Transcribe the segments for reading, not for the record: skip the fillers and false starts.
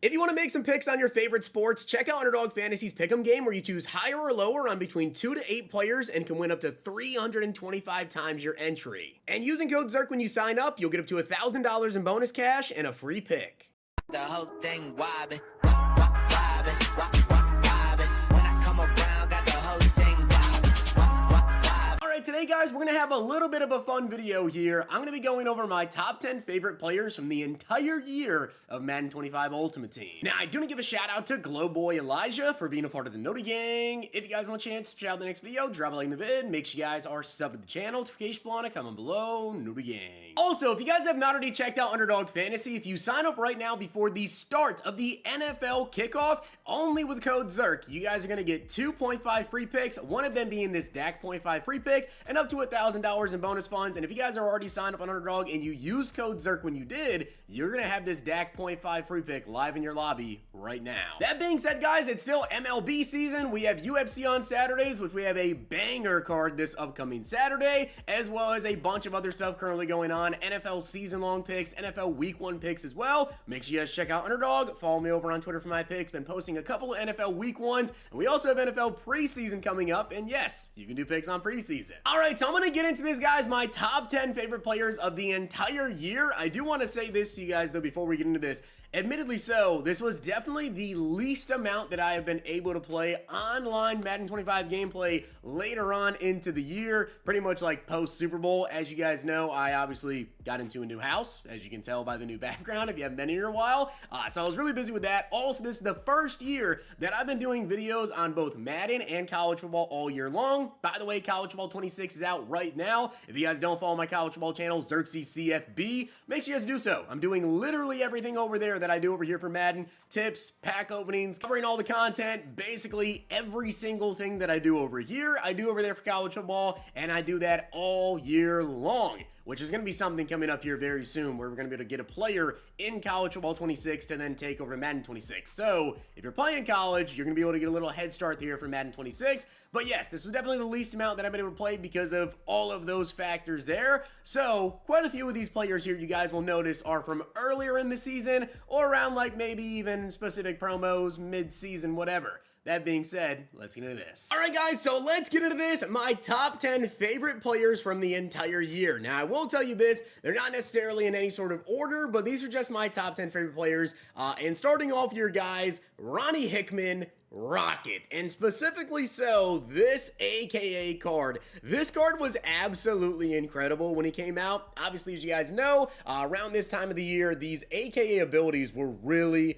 If you want to make some picks on your favorite sports, check out Underdog Fantasy's Pick'em game where you choose higher or lower on between 2 to 8 players and can win up to 325 times your entry. And using code ZERK when you sign up, you'll get up to $1,000 in bonus cash and a free pick. The whole thing wobbin', wobbin', wobbin'. When I come around, got the whole thing wobbin'. Alright, today guys, we're going to have a little bit of a fun video here. I'm going to be going over my top 10 favorite players from the entire year of Madden 25 Ultimate Team. Now, I do want to give a shout out to Glowboy Elijah for being a part of the Noti Gang. If you guys want a chance to shout out the next video, drop a like in the vid. Make sure you guys are subbed to the channel. Notification bell on it, comment below, Noti Gang. Also, if you guys have not already checked out Underdog Fantasy, if you sign up right now before the start of the NFL kickoff, only with code ZERK, you guys are going to get 2.5 free picks, one of them being this DAC 0.5 free pick, and up to $1,000 in bonus funds. And if you guys are already signed up on Underdog and you used code ZERK when you did, you're going to have this DAC 0.5 free pick live in your lobby right now. That being said, guys, it's still MLB season. We have UFC on Saturdays, which we have a banger card this upcoming Saturday, as well as a bunch of other stuff currently going on. NFL season-long picks, NFL Week 1 picks as well. Make sure you guys check out Underdog. Follow me over on Twitter for my picks. Been posting a couple of NFL Week 1s, and we also have NFL preseason coming up, and yes, you can do picks on preseason. Alright, so I'm going to get into this, guys, my top 10 favorite players of the entire year. I do want to say this to you guys, though, before we get into this. Admittedly so, this was definitely the least amount that I have been able to play online Madden 25 gameplay later on into the year, pretty much like post-Super Bowl. As you guys know, I obviously got into a new house, as you can tell by the new background if you haven't been here in a while. So I was really busy with that. Also, this is the first year that I've been doing videos on both Madden and college football all year long. By the way, college football 26 is out right now. If you guys don't follow my college football channel, Zirksee CFB, make sure you guys do so. I'm doing literally everything over there that I do over here for Madden, tips, pack openings, covering all the content, basically every single thing that I do over here, I do over there for college football, and I do that all year long, which is going to be something coming up here very soon where we're going to be able to get a player in college football 26 to then take over Madden 26. So if you're playing college, you're going to be able to get a little head start here for Madden 26. But yes, this was definitely the least amount that I've been able to play because of all of those factors there. So quite a few of these players here you guys will notice are from earlier in the season or around like maybe even specific promos, mid-season, whatever. That being said, let's get into this. All right, guys, so let's get into this. My top 10 favorite players from the entire year. Now, I will tell you this, they're not necessarily in any sort of order, but these are just my top 10 favorite players. And starting off here, guys, Ronnie Hickman, Rocket, and specifically so, this AKA card. This card was absolutely incredible when he came out. Obviously, as you guys know, around this time of the year, these AKA abilities were really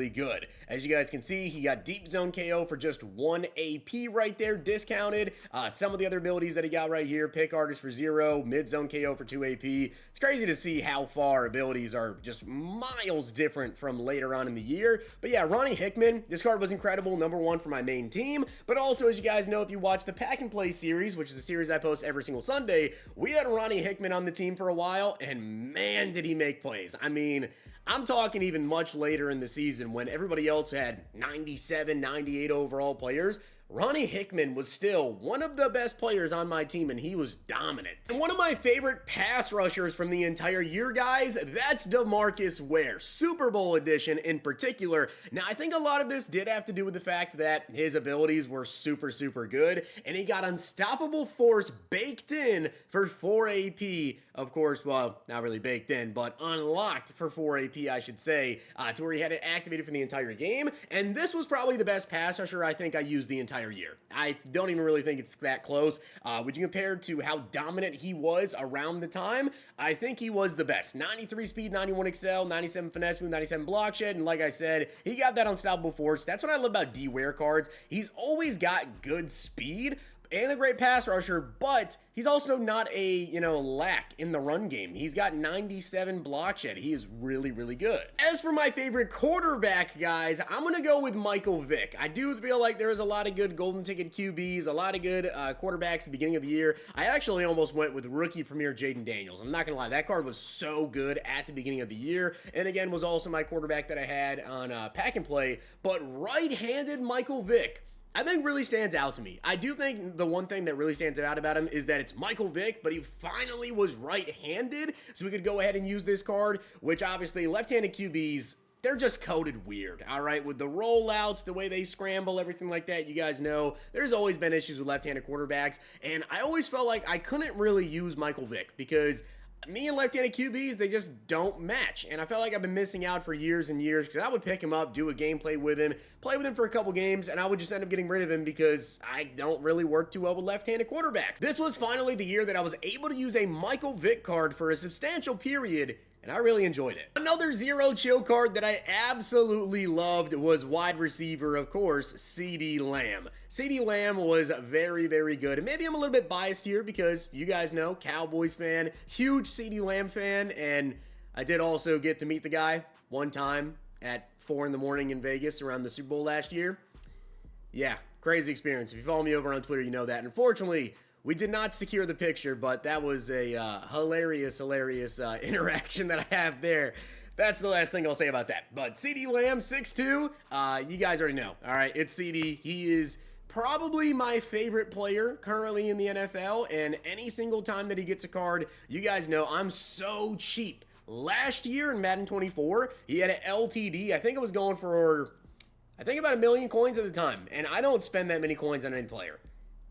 good. As you guys can see, he got Deep Zone KO for just 1 AP right there, discounted. Some of the other abilities that he got right here, Pick Artist for 0, Mid Zone KO for 2 AP. It's crazy to see how far abilities are just miles different from later on in the year. But yeah, Ronnie Hickman, this card was incredible, number 1 for my main team, but also, as you guys know, if you watch the Pack and Play series, which is a series I post every single Sunday, we had Ronnie Hickman on the team for a while, and man, did he make plays. I mean, I'm talking even much later in the season when everybody else had 97, 98 overall players. Ronnie Hickman was still one of the best players on my team, and he was dominant. And one of my favorite pass rushers from the entire year, guys, that's DeMarcus Ware, Super Bowl edition in particular. Now, I think a lot of this did have to do with the fact that his abilities were super good, and he got Unstoppable Force baked in for 4 AP, of course, well, not really baked in, but unlocked for 4 AP, I should say, to where he had it activated for the entire game, and this was probably the best pass rusher I think I used the entire year. I don't even really think it's that close. When you compare to how dominant he was around the time, I think he was the best. 93 speed, 91 excel, 97 finesse move, 97 block shed, and like I said, he got that Unstoppable Force. That's what I love about D-Ware cards. He's always got good speed and a great pass rusher, but he's also not a, lack in the run game. He's got 97 block shed. He is really good. As for my favorite quarterback, guys, I'm going to go with Michael Vick. I do feel like there's a lot of good golden ticket QBs, a lot of good quarterbacks at the beginning of the year. I actually almost went with rookie premier Jaden Daniels. I'm not going to lie. That card was so good at the beginning of the year, and again, was also my quarterback that I had on Pack and Play, but right-handed Michael Vick, I think really stands out to me. I do think the one thing that really stands out about him is that it's Michael Vick, but he finally was right-handed, so we could go ahead and use this card, which obviously left-handed QBs they're just coded weird, all right? With the rollouts, the way they scramble, everything like that, you guys know, there's always been issues with left-handed quarterbacks, and I always felt like I couldn't really use Michael Vick because me and left-handed QBs, they just don't match, and I felt like I've been missing out for years and years because I would pick him up, do a gameplay with him, play with him for a couple games, and I would just end up getting rid of him because I don't really work too well with left-handed quarterbacks. This was finally the year that I was able to use a Michael Vick card for a substantial period, and I really enjoyed it. Another zero chill card that I absolutely loved was wide receiver, of course, CeeDee Lamb. CeeDee Lamb was very, very good. And maybe I'm a little bit biased here because you guys know, Cowboys fan, huge CeeDee Lamb fan, and I did also get to meet the guy one time at 4 in the morning in Vegas around the Super Bowl last year. Yeah, crazy experience. If you follow me over on Twitter, you know that. Unfortunately, we did not secure the picture, but that was a hilarious interaction that I have there. That's the last thing I'll say about that. But CeeDee Lamb, 6'2", you guys already know. All right, it's CeeDee. He is probably my favorite player currently in the NFL, and any single time that he gets a card, you guys know I'm so cheap. Last year in Madden 24, he had an LTD. I think it was going for, about 1 million coins at the time, and I don't spend that many coins on any player.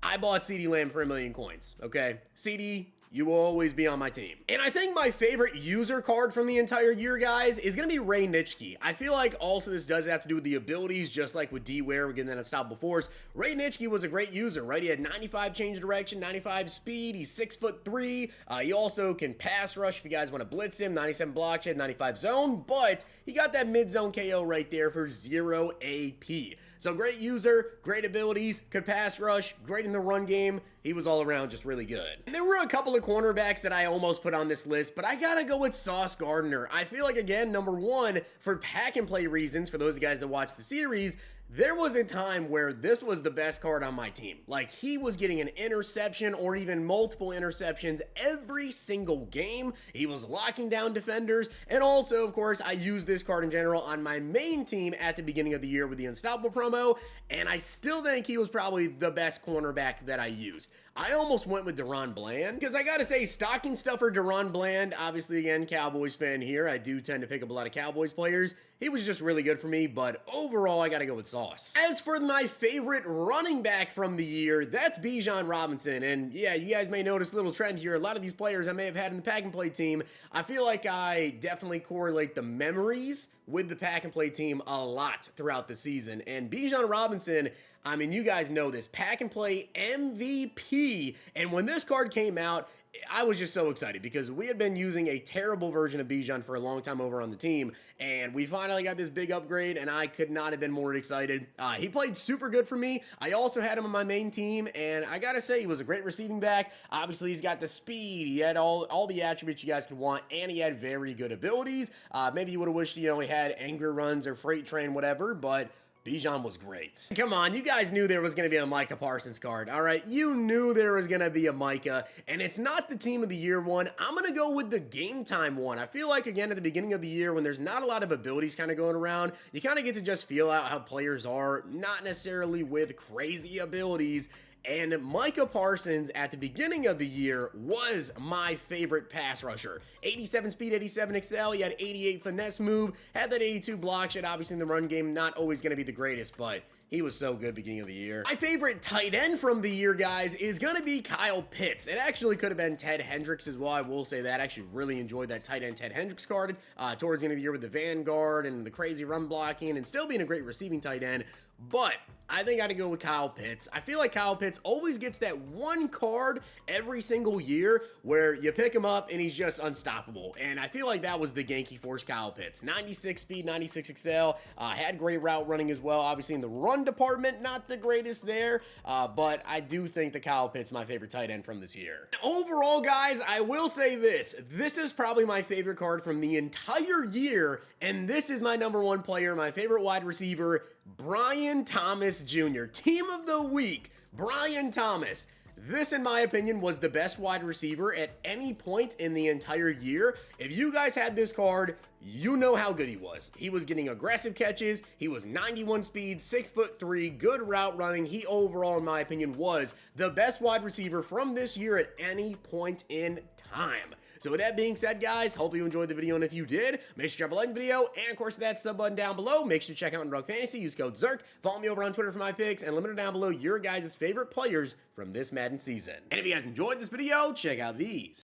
I bought CeeDee Lamb for 1 million coins, okay? CeeDee, you will always be on my team. And I think my favorite user card from the entire year, guys, is going to be Ray Nitschke. I feel like also this does have to do with the abilities, just like with D-Ware, we're getting that unstoppable force. Ray Nitschke was a great user, right? He had 95 change of direction, 95 speed, he's 6'3". He also can pass rush if you guys want to blitz him, 97 block shed, 95 zone, but he got that mid-zone KO right there for 0 AP. So great user, great abilities, could pass rush, great in the run game. He was all around just really good. And there were a couple of cornerbacks that I almost put on this list, but I gotta go with Sauce Gardner. I feel like, again, number one, for pack and play reasons, for those guys that watch the series, there was a time where this was the best card on my team. Like, he was getting an interception or even multiple interceptions every single game. He was locking down defenders. And also, of course, I used this card in general on my main team at the beginning of the year with the Unstoppable promo. And I still think he was probably the best cornerback that I used. I almost went with Deron Bland because I gotta say, stocking stuffer Deron Bland, obviously again, Cowboys fan here. I do tend to pick up a lot of Cowboys players. He was just really good for me, but overall, I gotta go with Sauce. As for my favorite running back from the year, that's Bijan Robinson. And yeah, you guys may notice a little trend here. A lot of these players I may have had in the pack and play team, I feel like I definitely correlate the memories with the pack and play team a lot throughout the season. And Bijan Robinson, I mean, you guys know this, pack and play MVP. And when this card came out, I was just so excited because we had been using a terrible version of Bijan for a long time over on the team, and we finally got this big upgrade, and I could not have been more excited. He played super good for me. I also had him on my main team, and I gotta say, he was a great receiving back. Obviously, he's got the speed. He had all the attributes you guys could want, and he had very good abilities. Maybe you would have wished, he had angry runs or freight train, whatever, but Bijan was great. Come on, you guys knew there was going to be a Micah Parsons card, all right? You knew there was going to be a Micah, and it's not the Team of the Year one. I'm going to go with the Game Time one. I feel like, again, at the beginning of the year, when there's not a lot of abilities kind of going around, you kind of get to just feel out how players are, not necessarily with crazy abilities. And Micah Parsons at the beginning of the year was my favorite pass rusher. 87 speed, 87 excel, he had 88 finesse move, had that 82 block shed. Obviously in the run game, not always going to be the greatest, but he was so good beginning of the year. My favorite tight end from the year, guys, is going to be Kyle Pitts. It actually could have been Ted Hendricks as well, I will say that. I actually really enjoyed that tight end Ted Hendricks card towards the end of the year with the Vanguard and the crazy run blocking and still being a great receiving tight end. But I think I gotta go with Kyle Pitts. I feel like Kyle Pitts always gets that one card every single year where you pick him up and he's just unstoppable. And I feel like that was the Genki Force Kyle Pitts. 96 speed, 96 excel, had great route running as well. Obviously in the run department, not the greatest there, but I do think that Kyle Pitts is my favorite tight end from this year. Overall, guys, I will say this. This is probably my favorite card from the entire year, and this is my number one player, my favorite wide receiver, Brian Thomas Jr. Team of the week, Brian Thomas. This, in my opinion, was the best wide receiver at any point in the entire year. If you guys had this card, you know how good he was. He was getting aggressive catches. He was 91 speed, 6'3", good route running. He overall, in my opinion, was the best wide receiver from this year at any point in time. So with that being said, guys, hope you enjoyed the video, and if you did, make sure to drop a like in the video, and of course that sub button down below. Make sure to check out Underdog Fantasy, use code ZERK, follow me over on Twitter for my picks, and let me know down below your guys' favorite players from this Madden season. And if you guys enjoyed this video, check out these.